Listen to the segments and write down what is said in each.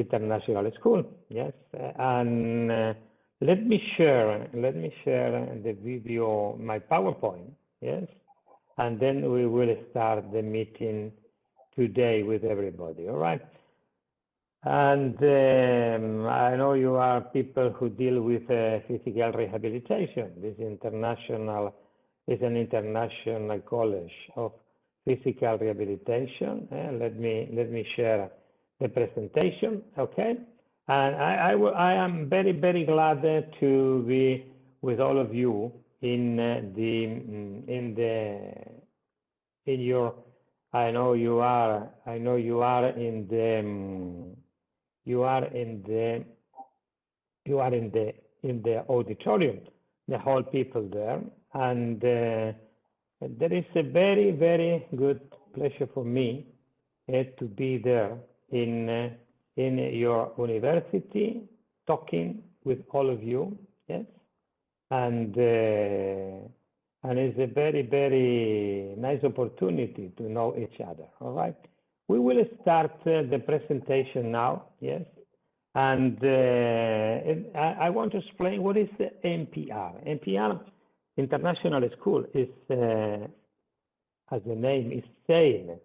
International School. Yes, and let me share the video, my PowerPoint. Yes, and then we will start the meeting today with everybody. All right. And I know you are people who deal with physical rehabilitation. This is an international college of physical rehabilitation. Let me share the presentation, okay? And I am very, very glad to be with all of you I know you are in the auditorium, the whole people there, and there is a very, very good pleasure for me to be there in your university, talking with all of you. Yes, and it's a very, very nice opportunity to know each other. All right, we will start the presentation now. Yes. And I want to explain what is the NPR. NPR, International School, is, as the name is saying,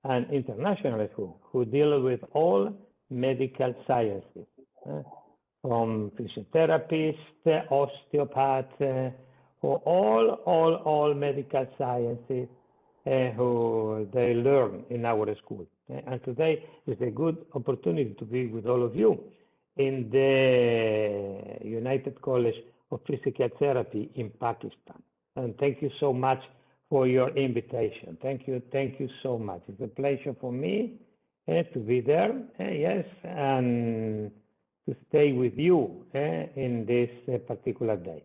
an international school who deals with all medical sciences, from physiotherapists, osteopaths, all medical sciences who they learn in our school. And today is a good opportunity to be with all of you in the United College of Physical Therapy in Pakistan. And thank you so much for your invitation. Thank you so much. It's a pleasure for me to be there, yes, and to stay with you in this particular day.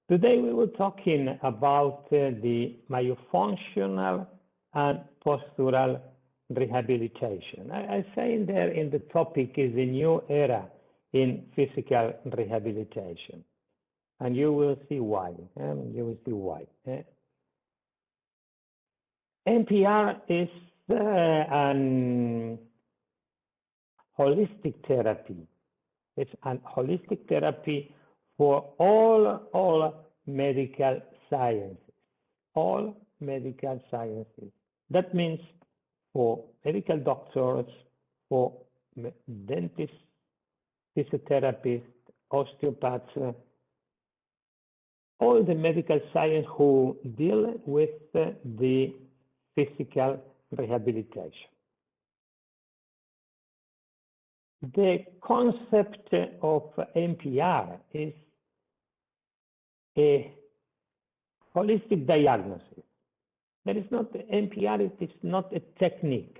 Today we were talking about the myofunctional and postural rehabilitation. I say in there in the topic is a new era in physical rehabilitation, and you will see why. NPR is an holistic therapy. It's an holistic therapy for all medical sciences. All medical sciences. That means for medical doctors, for dentists, physiotherapists, osteopaths, all the medical science who deal with the physical rehabilitation. The concept of NPR is a holistic diagnosis. There is not NPR, it is not a technique.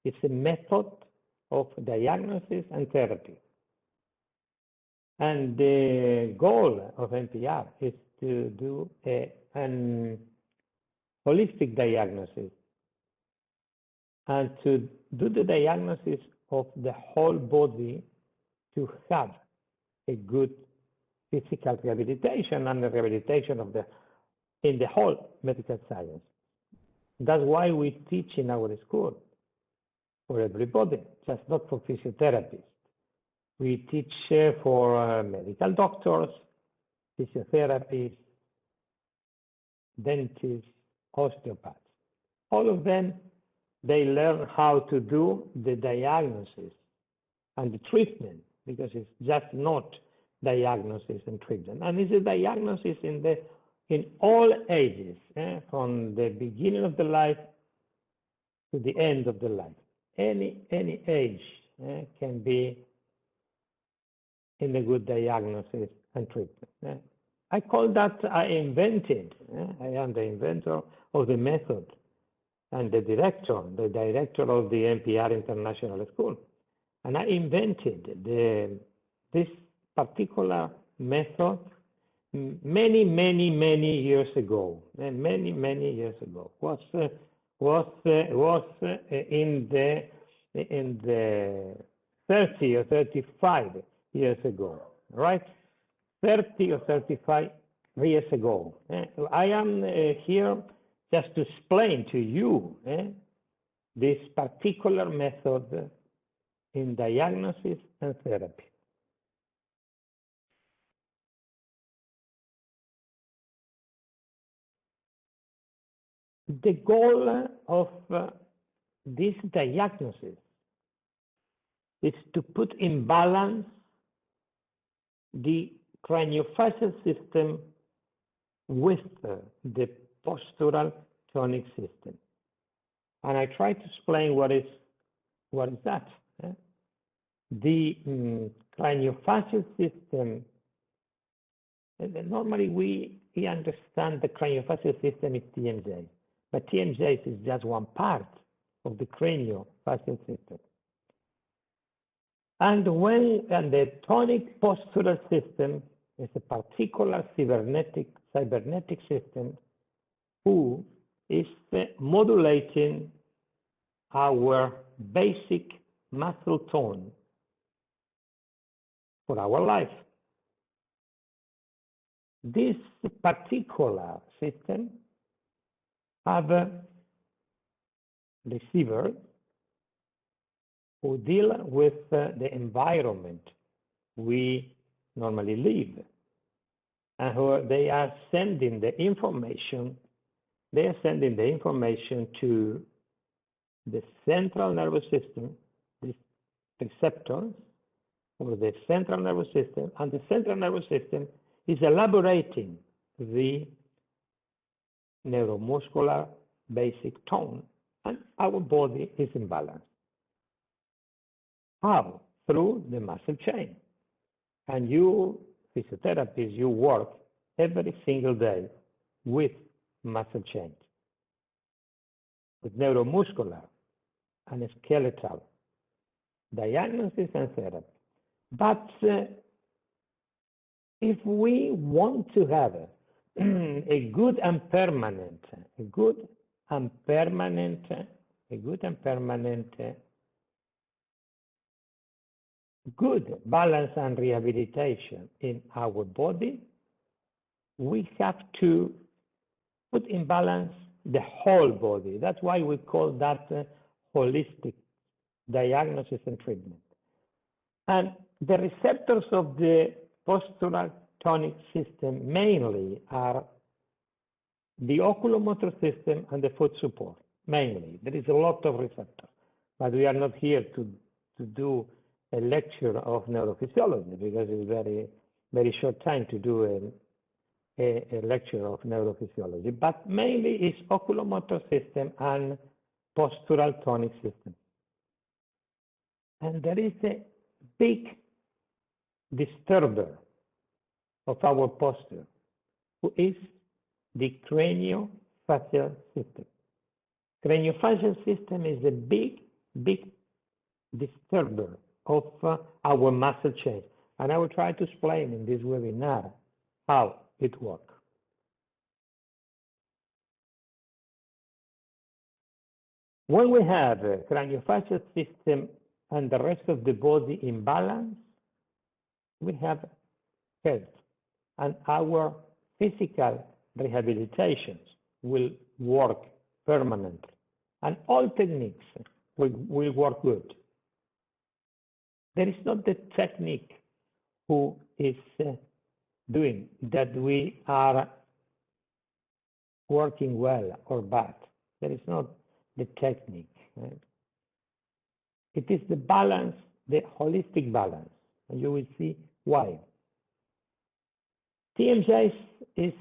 It's a method of diagnosis and therapy. And the goal of NPR is to do an holistic diagnosis and to do the diagnosis of the whole body to have a good physical rehabilitation and the rehabilitation of in the whole medical science. That's why we teach in our school for everybody, just not for physiotherapists. We teach for medical doctors, physiotherapists, dentists, osteopaths. All of them, they learn how to do the diagnosis and the treatment, because it's just not diagnosis and treatment. And it's a diagnosis in all ages, from the beginning of the life to the end of the life. Any age can be in a good diagnosis and treatment. I call that I invented. I am the inventor of the method and the director of the NPR International School. And I invented this particular method many years ago. Many years ago. Was in the 30 or 35 years ago, right? 30 or 35 years ago. I am here just to explain to you this particular method in diagnosis and therapy. The goal of this diagnosis is to put in balance the craniofacial system with the postural tonic system. And I try to explain what is that. The craniofacial system, normally we understand the craniofacial system is TMJ, but TMJ is just one part of the craniofacial system. And the tonic postural system is a particular cybernetic system who is modulating our basic muscle tone for our life. This particular system have receivers who deal with the environment we normally live, and who they are sending the information. They are sending the information to the central nervous system, these receptors for the central nervous system, and the central nervous system is elaborating the neuromuscular basic tone, and our body is in balance. How? Through the muscle chain. And you, physiotherapists, you work every single day with muscle chains, with neuromuscular and skeletal diagnosis and therapy. But if we want to have a good and permanent good balance and rehabilitation in our body, we have to put in balance the whole body. That's why we call that holistic diagnosis and treatment. And the receptors of the postural tonic system mainly are the oculomotor system and the foot support, mainly. There is a lot of receptors, but we are not here to do a lecture of neurophysiology because it's very, very short time to do a lecture of neurophysiology, but mainly it's oculomotor system and postural tonic system. And there is a big disturber of our posture, who is the craniofacial system. Craniofacial system is a big disturber of our muscle chain. And I will try to explain in this webinar how it works. When we have a craniofacial system and the rest of the body in balance, we have health, and our physical rehabilitations will work permanently, and all techniques will work good. There is not the technique who is doing that we are working well or bad. There is not the technique. Right? It is the balance, the holistic balance, and you will see why. TMJ is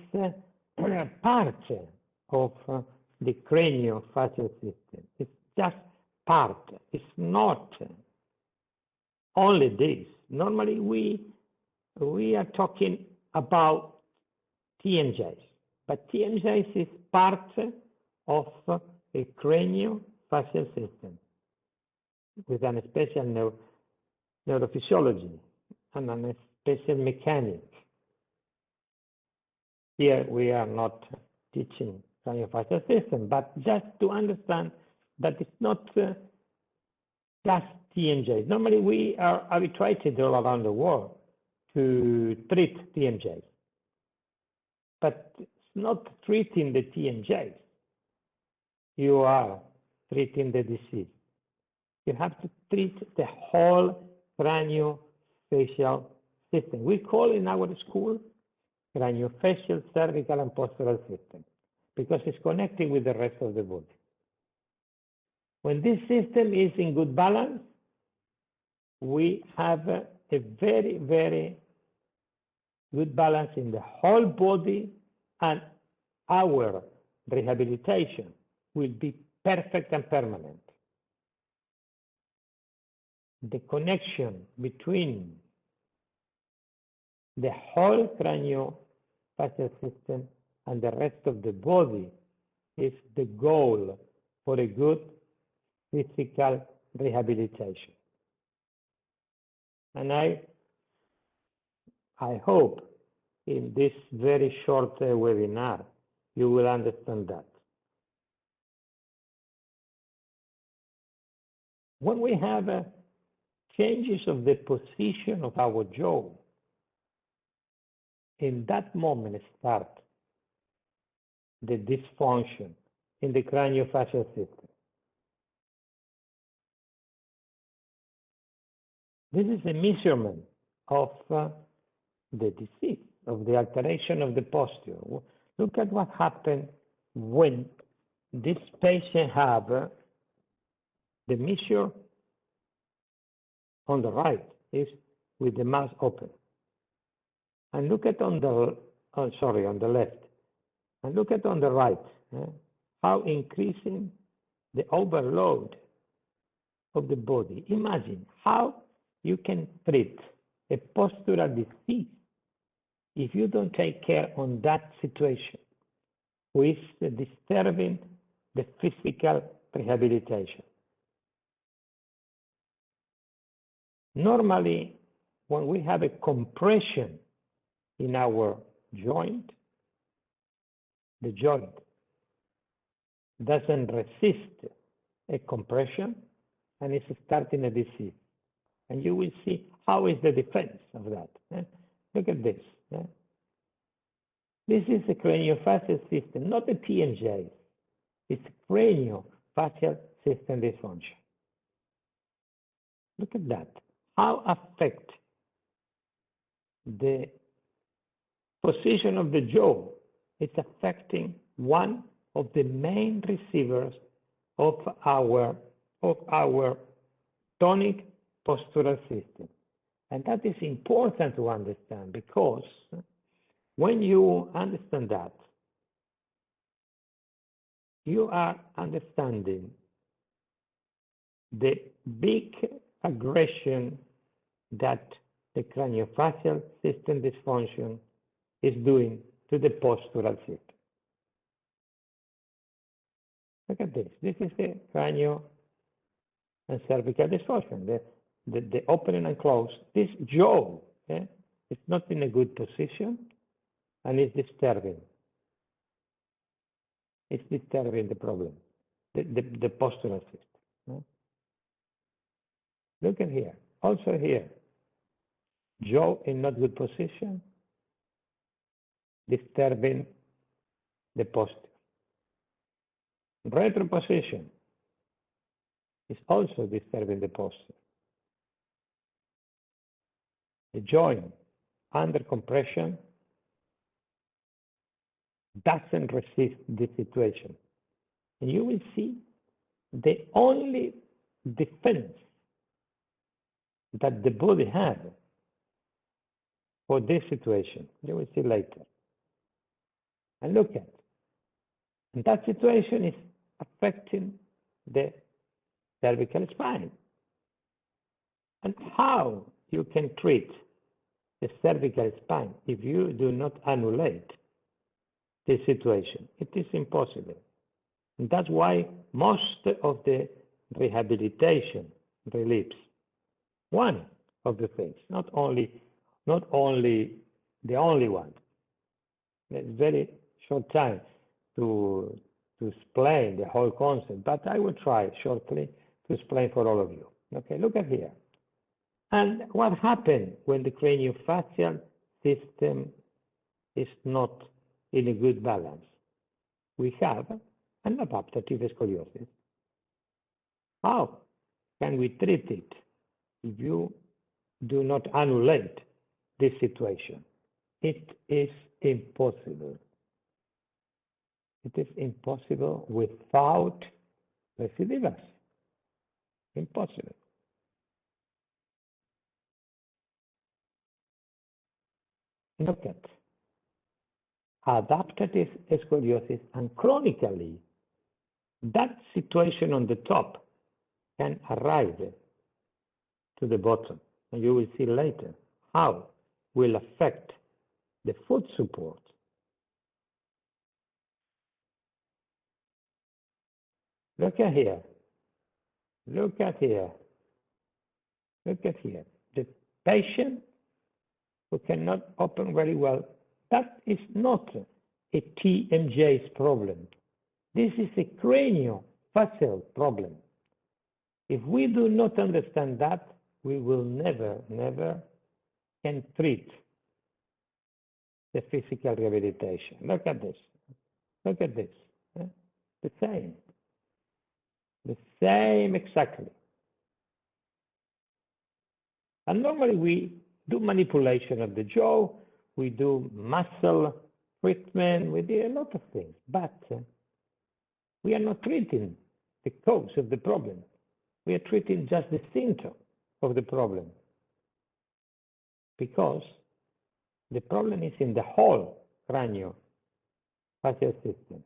part of the craniofacial system. It's just part. It's not only this. Normally we are talking about TMJs, but TMJs is part of a craniofacial system with a special neurophysiology and a special mechanic. Here we are not teaching craniofacial system, but just to understand that it's not just TMJs. Normally we are habituated all around the world to treat TMJs, but it's not treating the TMJs. You are treating the disease. You have to treat the whole craniofacial system. We call in our school craniofacial, cervical, and postural system because it's connecting with the rest of the body. When this system is in good balance, we have a very, very good balance in the whole body, and our rehabilitation will be perfect and permanent. The connection between the whole craniofacial system and the rest of the body is the goal for a good physical rehabilitation. And I hope in this very short webinar, you will understand that. When we have changes of the position of our jaw, in that moment start the dysfunction in the craniofacial system. This is a measurement of the disease, of the alteration of the posture. Look at what happened when this patient have the measure on the right is with the mouth open. And look at on the left. And look at on the right, how increasing the overload of the body. Imagine how you can treat a postural disease if you don't take care on that situation, which is disturbing the physical rehabilitation. Normally, when we have a compression in our joint, the joint doesn't resist a compression and it's starting a disease. And you will see how is the defense of that. Look at this. This is a craniofacial system, not a TMJ. It's craniofacial system dysfunction. Look at that. How affect the position of the jaw? It's affecting one of the main receivers of our tonic postural system. And that is important to understand, because when you understand that, you are understanding the big aggression that the craniofacial system dysfunction is doing to the postural system. Look at this. This is the cranio and cervical dysfunction, the opening and close. This jaw is not in a good position and it's disturbing. It's disturbing the problem, the postural system. Look at here. Also here, jaw in not good position, disturbing the posture. Retroposition is also disturbing the posture. The joint under compression doesn't resist this situation. And you will see the only defense that the body has for this situation, you will see later. And look at, and that situation is affecting the cervical spine. And how you can treat the cervical spine if you do not annulate this situation? It is impossible. And that's why most of the rehabilitation relieves one of the things, not only the only one. It's very short time to explain the whole concept, but I will try shortly to explain for all of you. Okay, look at here. And what happened when the craniofacial system is not in a good balance? We have an adaptative scoliosis. How? can we treat it if you do not annulate this situation? It is impossible. It is impossible without recidivas. Impossible. Look at adaptative scoliosis, and chronically, that situation on the top can arrive to the bottom. And you will see later how will affect the foot support. Look at here. Look at here. Look at here. The patient who cannot open very well, that is not a TMJ's problem. This is a craniofacial problem. If we do not understand that, we will never can treat the physical rehabilitation. Look at this. Look at this. The same. The same exactly. And normally we do manipulation of the jaw, we do muscle treatment, we do a lot of things, but we are not treating the cause of the problem. We are treating just the symptom of the problem, because the problem is in the whole craniofacial system.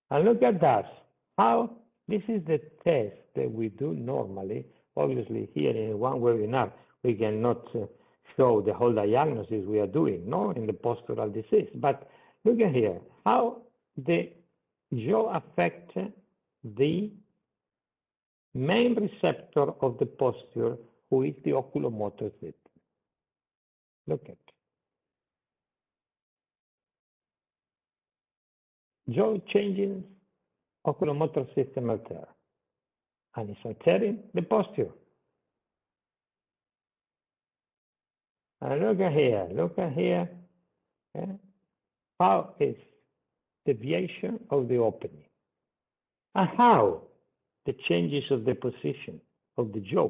And look at that, how this is the test that we do normally. Obviously, here in one webinar, we cannot show the whole diagnosis we are doing, no, in the postural disease. But look at here, how the jaw affects the main receptor of the posture, who is the oculomotor system. Look at jaw changing, oculomotor system alter, and it's altering the posture. And look at here, how is deviation of the opening, and how the changes of the position of the jaw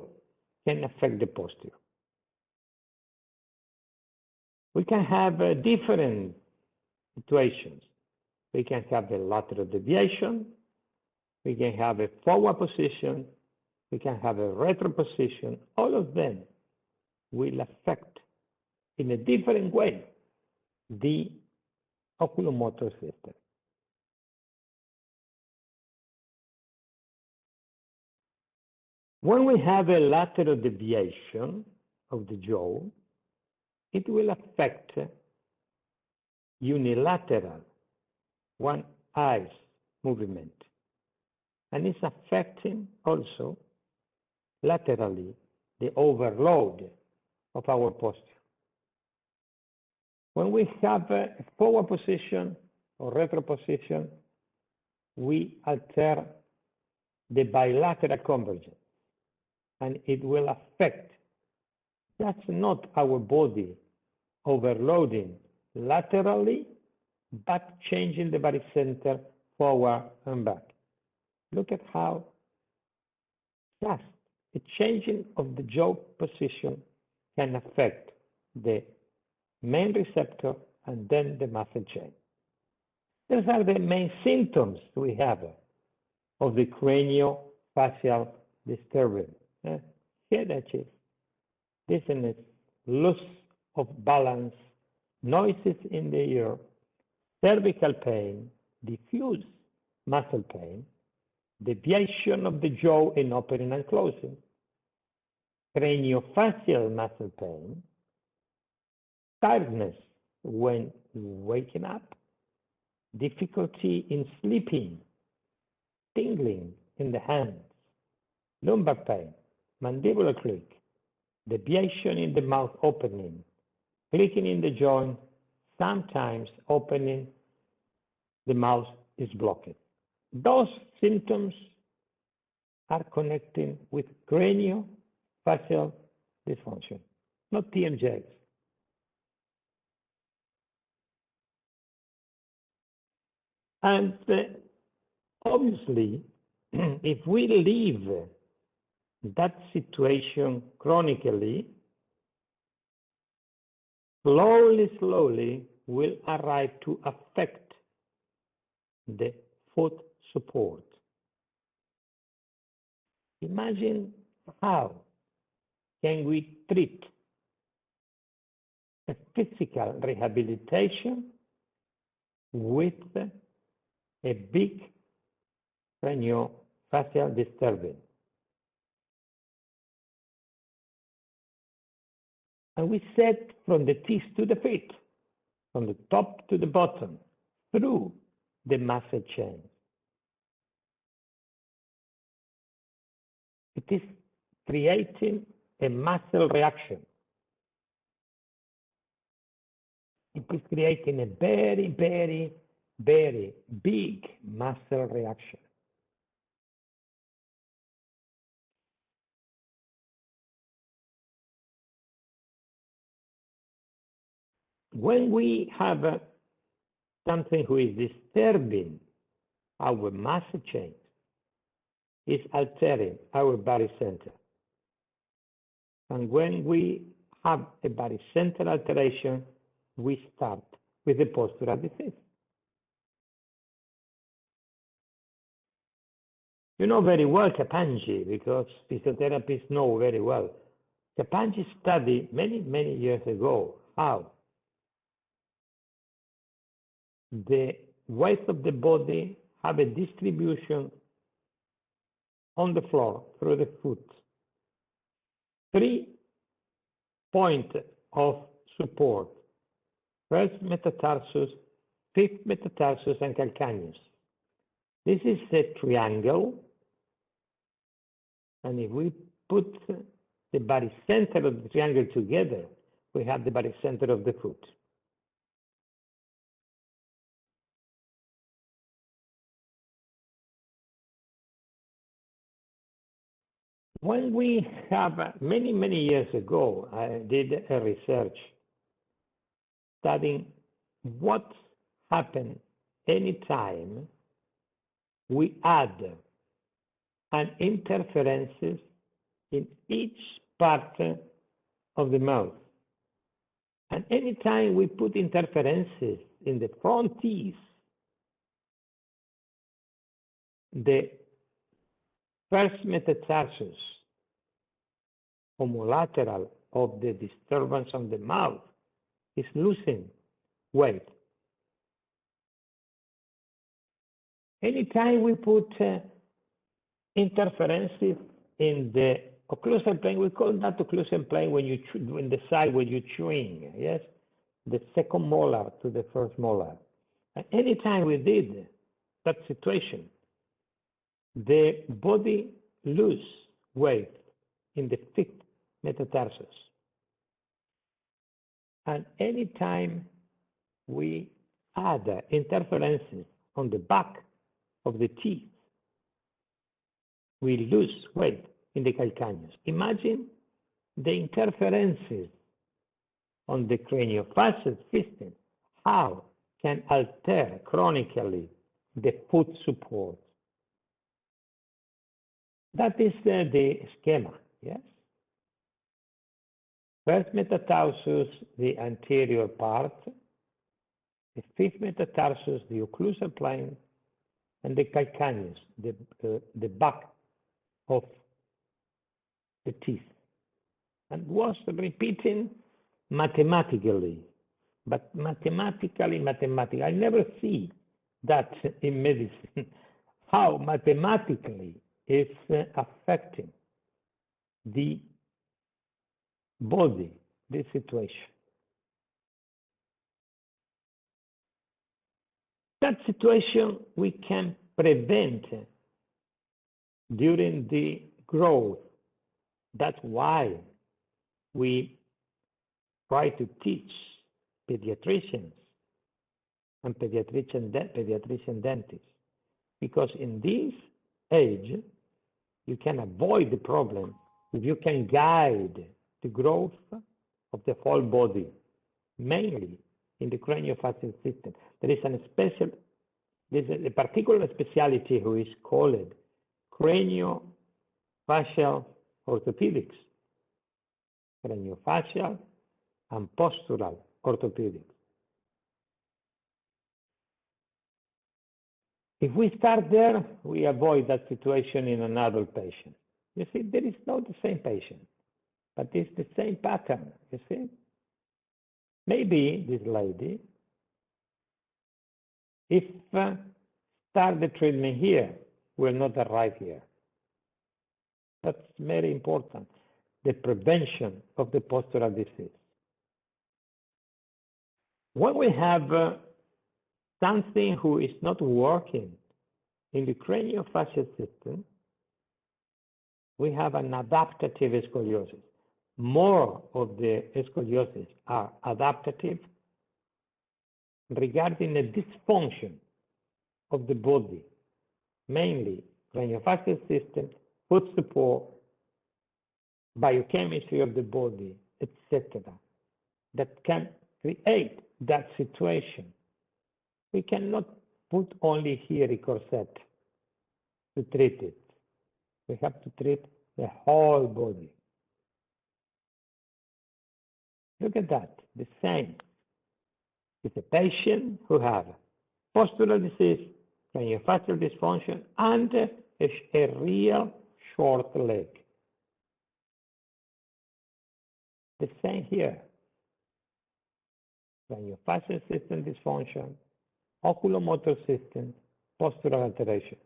can affect the posture. We can have different situations. We can have a lateral deviation, we can have a forward position, we can have a retro position. All of them will affect in a different way the oculomotor system. When we have a lateral deviation of the jaw, it will affect unilateral, one eye movement, and it's affecting also laterally the overload of our posture. When we have a forward position or retro position, we alter the bilateral convergence, and it will affect, that's not our body overloading laterally, but changing the barycenter forward and back. Look at how just the changing of the jaw position can affect the main receptor and then the muscle chain. Those are the main symptoms we have of the craniofacial disturbance. Headache, dizziness, loss of balance, noises in the ear, cervical pain, diffuse muscle pain, deviation of the jaw in opening and closing, craniofacial muscle pain, tiredness when waking up, difficulty in sleeping, tingling in the hands, lumbar pain, mandibular click, deviation in the mouth opening, clicking in the joint, sometimes opening the mouth is blocked. Those symptoms are connecting with craniofacial dysfunction, not TMJs. And obviously, if we leave that situation chronically, slowly will arrive to affect the foot support. Imagine how can we treat a physical rehabilitation with a big craniofacial disturbance. And we said from the teeth to the feet, from the top to the bottom, through the muscle chain. It is creating a muscle reaction. It is creating a very big muscle reaction. When we have something who is disturbing our muscle chain, is altering our body center. And when we have a body center alteration, we start with the postural disease. You know very well Kapanji, because physiotherapists know very well. Kapanji studied many years ago how the weight of the body have a distribution on the floor through the foot. 3 points of support: first metatarsus, fifth metatarsus, and calcaneus. This is a triangle, and if we put the body center of the triangle together, we have the body center of the foot. When we have, many years ago, I did a research studying what happens anytime we add an interferences in each part of the mouth. And anytime we put interferences in the front teeth, the first metatarsus, homolateral of the disturbance on the mouth, is losing weight. Anytime we put interferences in the occlusal plane, we call that occlusal plane when you in the side where you're chewing, yes, the second molar to the first molar. And anytime we did that situation, the body lose weight in the fifth metatarsus. And anytime we add interferences on the back of the teeth, we lose weight in the calcaneus. Imagine the interferences on the craniofacial system, how can alter chronically the foot support. That is the schema, yes? First metatarsus, the anterior part, the fifth metatarsus, the occlusal plane, and the calcaneus, the back of the teeth. And was repeating mathematically, but mathematically. I never see that in medicine, how mathematically it's affecting the body, this situation. That situation we can prevent during the growth. That's why we try to teach pediatricians and pediatrician dentists, because in this age, you can avoid the problem if you can guide the growth of the whole body, mainly in the craniofacial system. There is there's a particular specialty who is called craniofacial orthopedics, craniofacial and postural orthopedics. If we start there, we avoid that situation in an adult patient. You see, there is not the same patient, but it's the same pattern, you see. Maybe this lady, if start the treatment here, will not arrive here. That's very important, the prevention of the postural disease. When we have something who is not working in the craniofacial system, we have an adaptative scoliosis. More of the scoliosis are adaptative regarding the dysfunction of the body, mainly craniofacial system, foot support, biochemistry of the body, etc., that can create that situation. We cannot put only here a corset to treat it. We have to treat the whole body. Look at that, the same. It's a patient who has postural disease, craniofacial dysfunction, and a real short leg. The same here. Craniofacial system dysfunction, oculomotor system, postural alteration.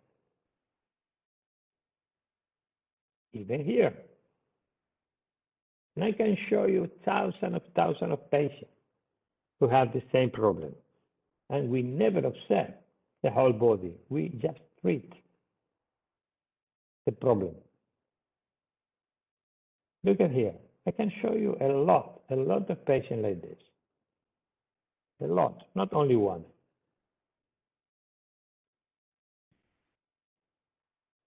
Even here. And I can show you thousands of patients who have the same problem. And we never observe the whole body. We just treat the problem. Look at here. I can show you a lot of patients like this. A lot, not only one.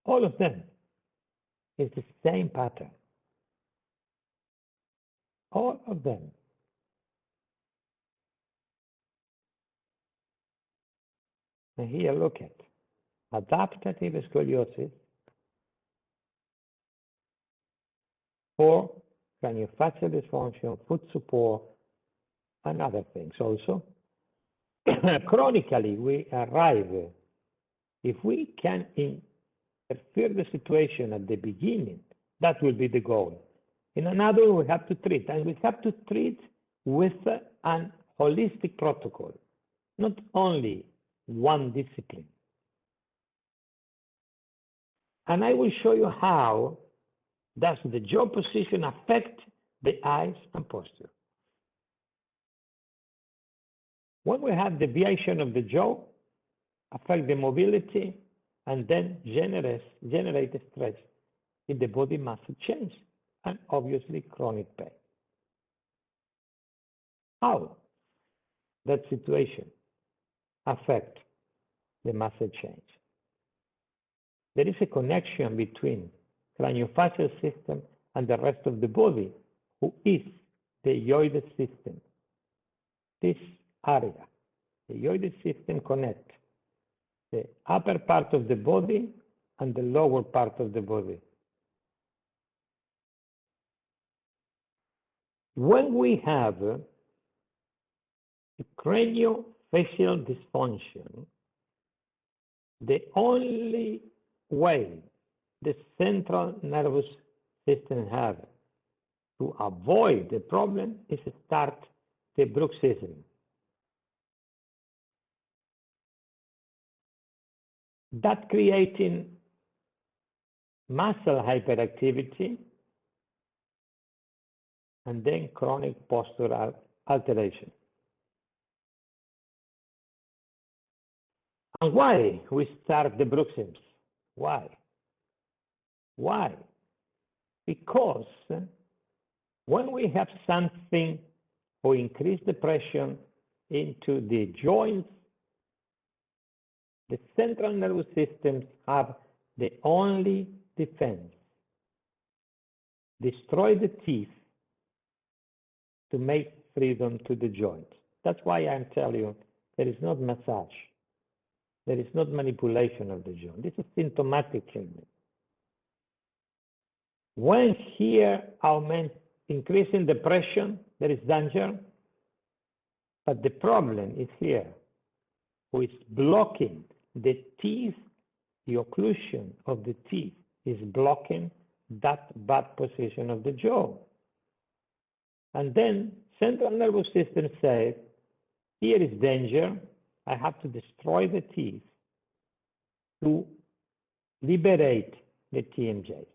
All of them is the same pattern. All of them. And here, look at adaptative scoliosis for craniofacial dysfunction, foot support, and other things also. Chronically, we arrive, if we can interfere the situation at the beginning, that will be the goal. In another, we have to treat, and we have to treat with an holistic protocol, not only one discipline. And I will show you how does the jaw position affect the eyes and posture. When we have deviation of the jaw, affect the mobility, and then generate stress in the body muscle change, and obviously chronic pain. How that situation affect the muscle change? There is a connection between craniofacial system and the rest of the body, who is the hyoid system. This area, the hyoid system connects the upper part of the body and the lower part of the body. When we have a craniofacial dysfunction, the only way the central nervous system has to avoid the problem is to start the bruxism. That creating muscle hyperactivity and then chronic postural alteration. And why we start the bruxisms? Why? Why? Because when we have something who increase the pressure into the joints, the central nervous systems have the only defense: destroy the teeth to make freedom to the joint. That's why I'm telling you, there is not massage. There is not manipulation of the joint. This is symptomatic treatment. When here increasing the pressure, there is danger, but the problem is here, who is blocking the teeth, the occlusion of the teeth is blocking that bad position of the jaw. And then central nervous system says, here is danger, I have to destroy the teeth to liberate the TMJ.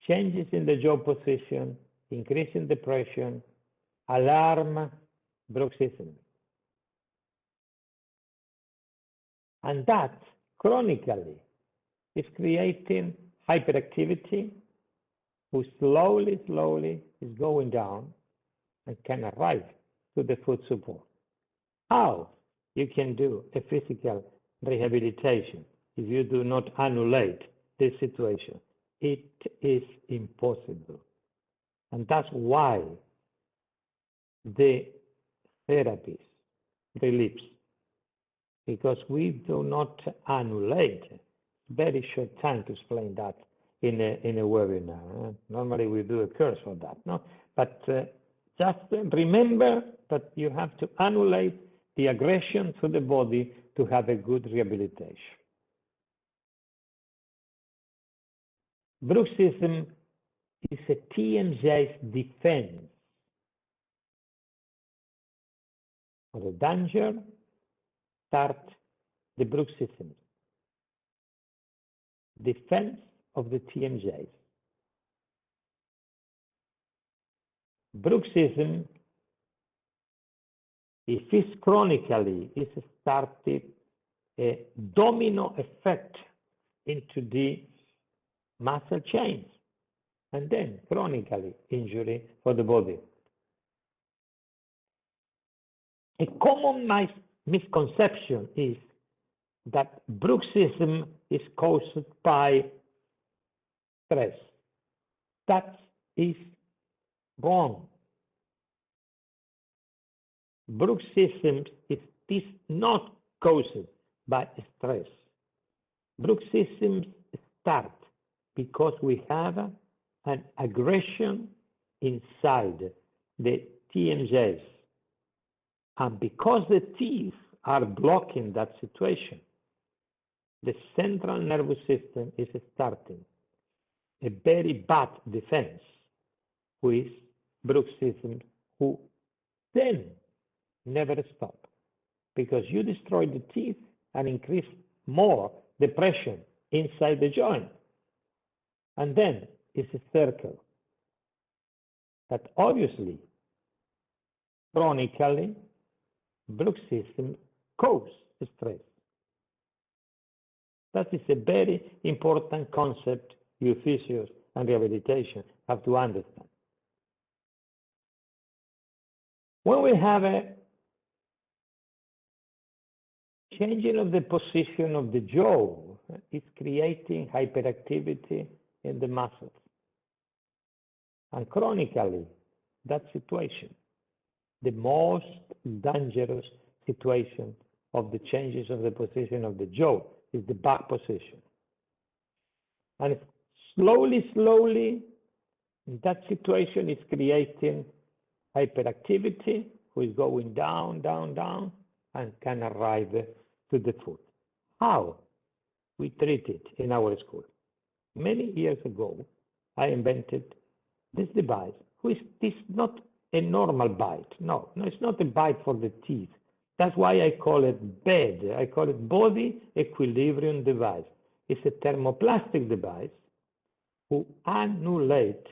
Changes in the jaw position, increasing the pressure, alarm bruxism. And that chronically is creating hyperactivity, who slowly is going down and can arrive to the foot support. How you can do a physical rehabilitation if you do not annulate this situation? It is impossible. And that's why the therapies relapse, because we do not annulate. Very short time to explain that in a webinar. Normally we do a course for that, no? But just remember that you have to annulate the aggression to the body to have a good rehabilitation. Bruxism is a TMJ's defense for the danger. Start the bruxism. Defense of the TMJs. Bruxism, if it's chronically, is started a domino effect into the muscle chains, and then chronically injury for the body. A common misconception is that bruxism is caused by stress. That is wrong. Bruxism is not caused by stress. Bruxism starts because we have an aggression inside the TMJs. And because the teeth are blocking that situation, the central nervous system is starting a very bad defense with bruxism, who then never stop, because you destroy the teeth and increase more the pressure inside the joint. And then it's a circle that obviously, chronically, bruxism causes stress. That is a very important concept you physios and rehabilitation have to understand. When we have a changing of the position of the jaw, it's creating hyperactivity in the muscles. And chronically, that situation, the most dangerous situation of the changes of the position of the jaw is the back position. And slowly, that situation is creating hyperactivity, who is going down, and can arrive to the foot. How we treat it in our school? Many years ago, I invented this device, which is not a normal bite. No, it's not a bite for the teeth. That's why I call it BED. I call it Body Equilibrium Device. It's a thermoplastic device who annulate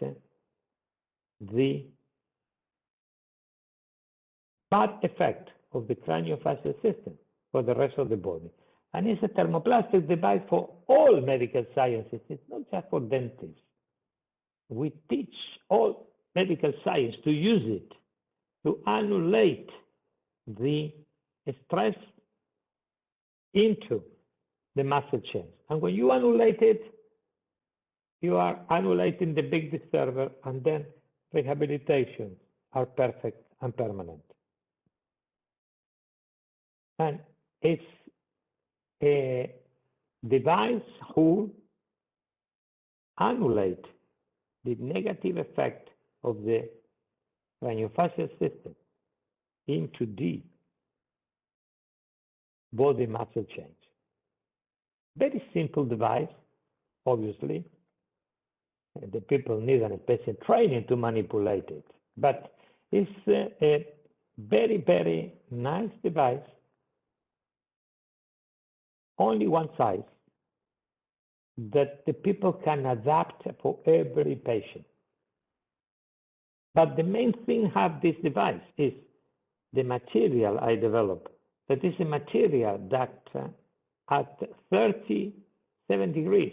the bad effect of the craniofacial system for the rest of the body. And it's a thermoplastic device for all medical sciences. It's not just for dentists. We teach all medical science to use it to annulate the stress into the muscle chains. And when you annulate it, you are annulating the big disturber, and then rehabilitation are perfect and permanent. And it's a device who annulate the negative effect of the craniofacial system into the body muscle change. Very simple device, obviously. The people need an special training to manipulate it, but it's a very, very nice device, only one size, that the people can adapt for every patient. But the main thing of this device is the material I developed. That is a material that at 37 degrees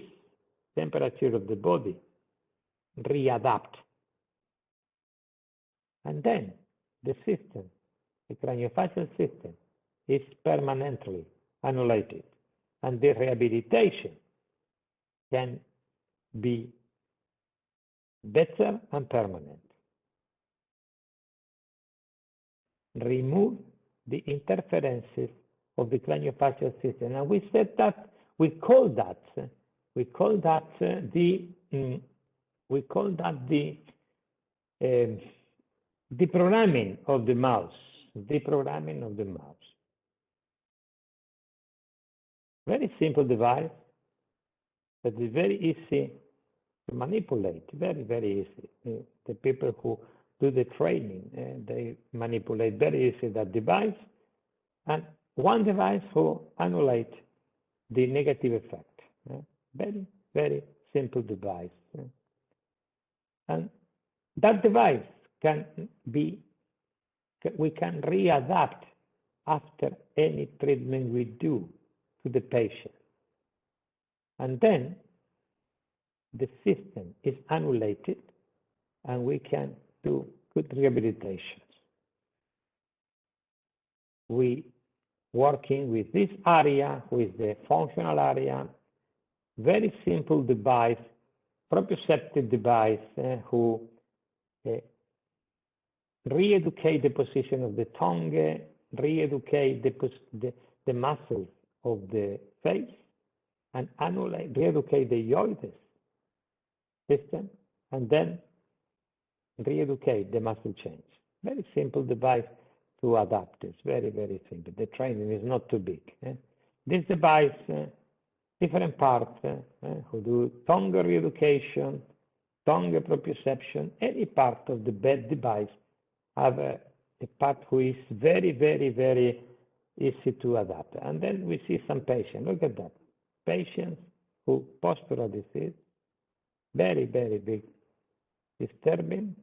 temperature of the body readapt. And then the system, the craniofacial system, is permanently annulated. And the rehabilitation can be better and permanent. Remove the interferences of the craniofacial system. And we said that, we call that deprogramming of the mouse, deprogramming of the mouse. Very simple device that is very easy to manipulate, very, very easy. The people who do the training, they manipulate very easy that device, and one device who annulate the negative effect. Very, very simple device. And that device can be, we can readapt after any treatment we do to the patient. And then the system is annulated and we can do good rehabilitations. We working with this area, with the functional area, very simple device, proprioceptive device who re-educate the position of the tongue, re-educate the muscles of the face, and annulate, re-educate the yoides system, and then re-educate the muscle change. Very simple device to adapt. It's very, very simple. The training is not too big. This device, different parts who do tongue re-education, tongue proprioception, any part of the bed device have a part who is very, very, very easy to adapt. And then we see some patients. Look at that. Patients who postural disease, very, very big disturbing.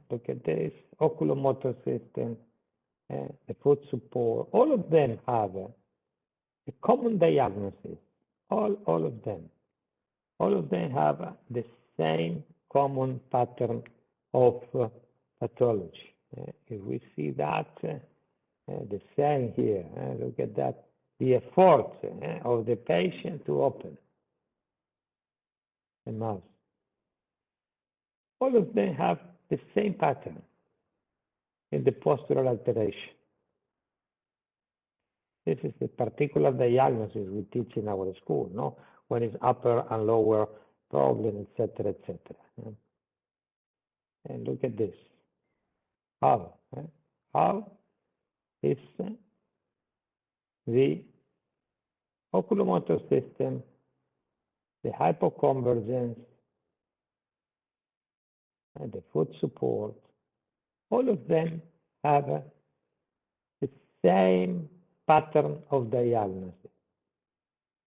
Look at this, oculomotor system, the foot support. All of them have a common diagnosis. All of them. All of them have the same common pattern of pathology. If we see that, the same here, look at that, the effort of the patient to open the mouth. All of them have the same pattern in the postural alteration. This is the particular diagnosis we teach in our school, no? When it's upper and lower problem, etc., etc. And look at this. How is the oculomotor system, the hypoconvergence, and the foot support, all of them have the same pattern of diagnosis,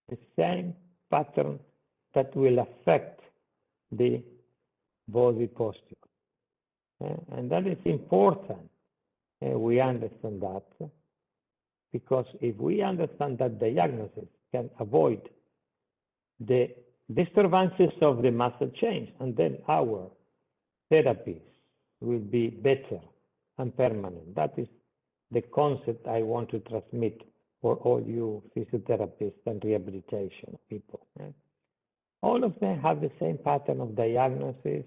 the same pattern that will affect the body posture. And that is important. We understand that, because if we understand that diagnosis, can avoid the disturbances of the muscle change, and then our therapies will be better and permanent. That is the concept I want to transmit for all you physiotherapists and rehabilitation people. All of them have the same pattern of diagnosis,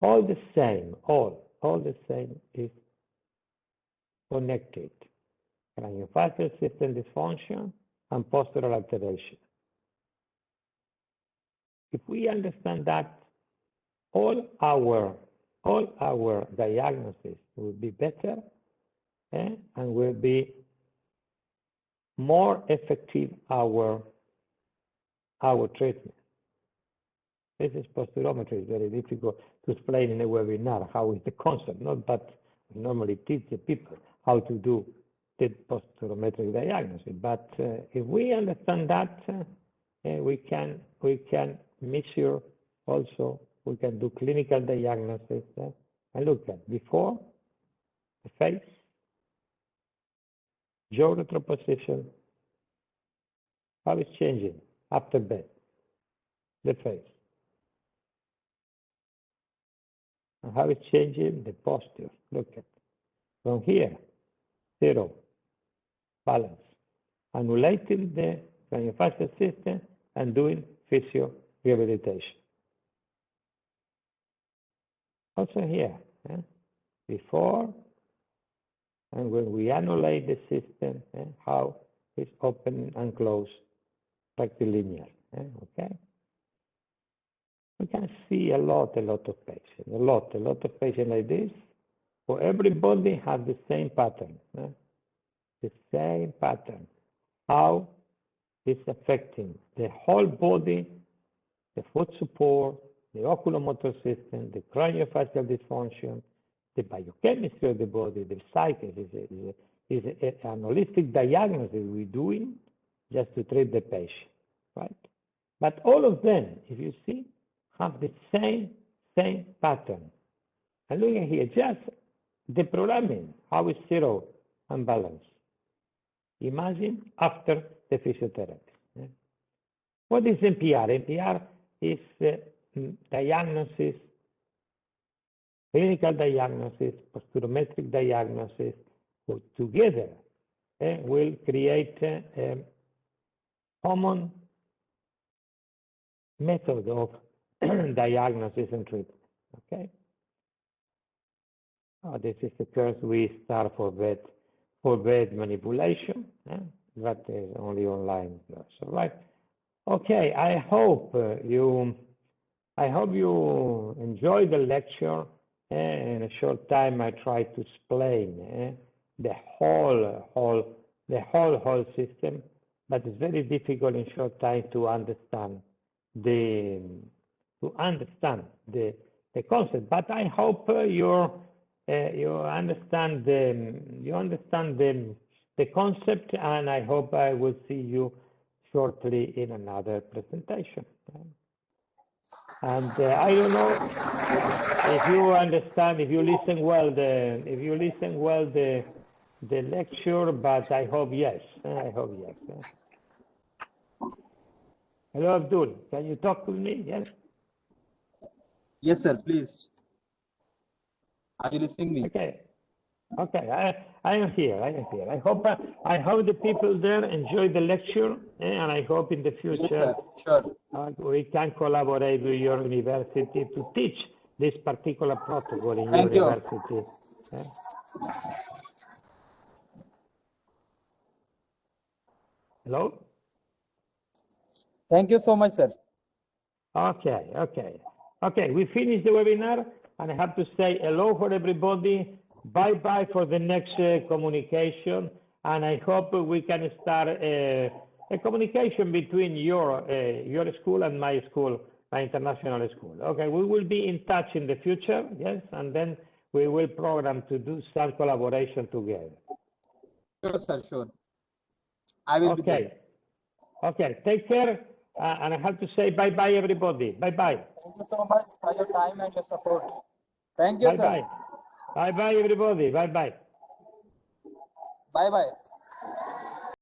all the same, all the same is connected. Craniofacial system dysfunction and postural alteration. If we understand that, all our diagnosis will be better, and will be more effective our treatment. This is posterometry. It's very difficult to explain in a webinar how is the concept. Not that we normally teach the people how to do the posterometric diagnosis. But if we understand that, we can measure also. We can do clinical diagnosis and look at before the face, jaw retroposition, how it's changing after bed, the face. And how it's changing the posture. Look at from here, 0, balance, annulating the craniofacial system and doing physio rehabilitation. Also here, before and when we annulate the system, how it's open and closed rectilinear. Okay. We can see a lot of patients, a lot of patients like this. For everybody has the same pattern, the same pattern. How it's affecting the whole body, the foot support, the oculomotor system, the craniofacial dysfunction, the biochemistry of the body, the psyche. Is an holistic diagnosis we're doing just to treat the patient, right? But all of them, if you see, have the same pattern. And look at here, just the programming, how it's 0 and balance. Imagine after the physiotherapy. What is NPR? NPR is diagnosis, clinical diagnosis, posterometric diagnosis, together will create a common method of diagnosis and treatment. Okay. Oh, this is the course we start for bed manipulation, but only online class. All right. Okay. I hope you enjoy the lecture. In a short time, I try to explain the whole system, but it's very difficult in short time to understand the concept. But I hope you understand the concept, and I hope I will see you shortly in another presentation. And I don't know if you understand, if you listen well the lecture, but I hope yes. I hope yes. Hello, Abdul. Can you talk with me? Yes. Yes, sir. Please. Are you listening me? Okay. Okay. I am here. I hope the people there enjoy the lecture, and I hope in the future, yes, sir. Sure. We can collaborate with your university to teach this particular protocol in Thank your university. Hello? Thank you so much, sir. Okay. We finished the webinar, and I have to say hello for everybody. Bye-bye for the next communication, and I hope we can start a communication between your school and my school, my international school. Okay, we will be in touch in the future, yes, and then we will program to do some collaboration together. Sure, sir, sure. I will be there. Okay, take care, and I have to say bye-bye, everybody. Bye-bye. Thank you so much for your time and your support. Thank you, sir. Bye-bye. Bye-bye, everybody. Bye-bye. Bye-bye.